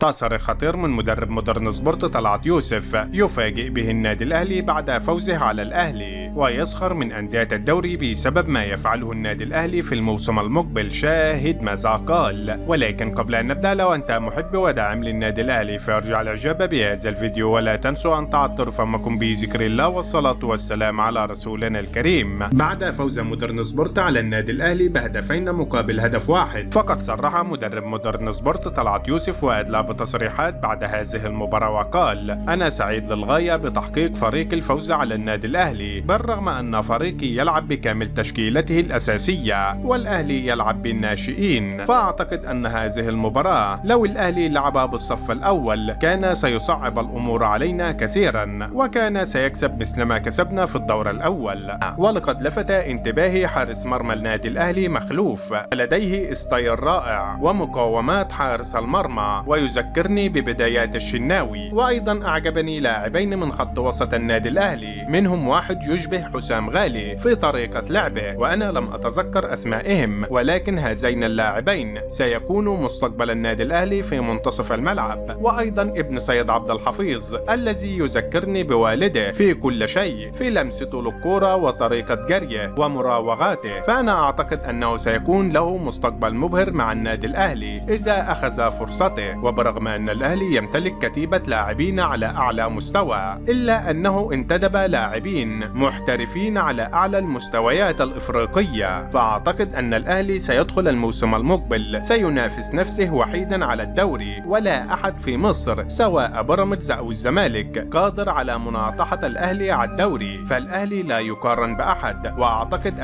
تصريح خطير من مدرب مودرن سبورت طلعت يوسف يفاجئ به النادي الأهلي بعد فوزه على الأهلي، ويسخر من أندية الدوري بسبب ما يفعله النادي الأهلي في الموسم المقبل. شاهد ماذا قال. ولكن قبل أن نبدأ، لو أنت محب وداعم للنادي الأهلي فارجع الإعجاب بهذا الفيديو، ولا تنسوا أن تعطروا فمكم بذكر الله والصلاة والسلام على رسولنا الكريم. بعد فوز مودرن سبورت على النادي الأهلي بهدفين مقابل هدف واحد، فقد صرح مدرب مودرن سبورت طلعت يوسف وأدلى بتصريحات بعد هذه المباراة وقال: أنا سعيد للغاية بتحقيق فريق الفوز على النادي الأهلي، بالرغم أن فريقي يلعب بكامل تشكيلته الأساسية والأهلي يلعب بالناشئين، فأعتقد أن هذه المباراة لو الأهلي لعب بالصف الأول كان سيصعب الأمور علينا كثيرا، وكان سيكسب مثل ما كسبنا في الدور الأول. ولقد لفت انتباهي حارس مرمى النادي الأهلي مخلوف، لديه ستايل رائع ومقاومات حارس المرمى ويذكرني ببدايات الشناوي. وأيضا أعجبني لاعبين من خط وسط النادي الأهلي، منهم واحد يشبه حسام غالي في طريقة لعبه، وأنا لم أتذكر أسمائهم، ولكن هذين اللاعبين سيكونوا مستقبل النادي الأهلي في منتصف الملعب. وأيضا ابن سيد عبد الحفيظ الذي يذكرني بوالده في كل شيء، في لمسته للكرة وطريقة جريه ومراوغاته، فأنا أعتقد أنه سيكون له مستقبل مبهر مع النادي الأهلي إذا أخذ فرصته. وبرغم أن الأهلي يمتلك كتيبة لاعبين على أعلى مستوى، إلا أنه انتدب لاعبين محترفين على أعلى المستويات الإفريقية، فأعتقد أن الأهلي سيدخل الموسم المقبل سينافس نفسه وحيدا على الدوري، ولا أحد في مصر سواء بيراميدز أو الزمالك قادر على مناطحة الأهلي على الدوري، فالأهلي لا يقارن بأحد. وأعتقد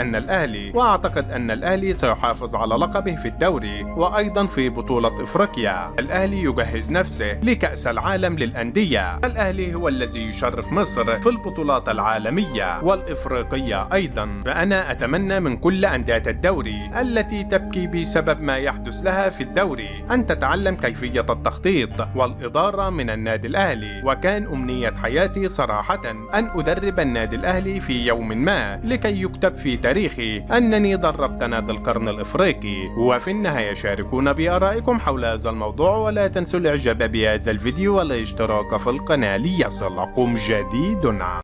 أن الأهلي سيحافظ على لقبه في الدوري وأيضا في بطولة إفريقيا. الأهلي يجهز نفسه لكأس العالم للأندية. الأهلي هو الذي يشرف مصر في البطولات العالمية والإفريقية أيضا، فأنا أتمنى من كل أندية الدوري التي تبكي بسبب ما يحدث لها في الدوري أن تتعلم كيفية التخطيط والإدارة من النادي الأهلي. وكان أمنية حياتي صراحة أن أدرب النادي الأهلي في يوم ما، لكي يكتب في تاريخي أنني دربت نادي القرن الإفريقي. وفي النهاية شاركونا بآرائكم حول هذا الموضوع، ولا تنسوا الاعجاب بهذا الفيديو والاشتراك في القناة ليصلكم جديدنا.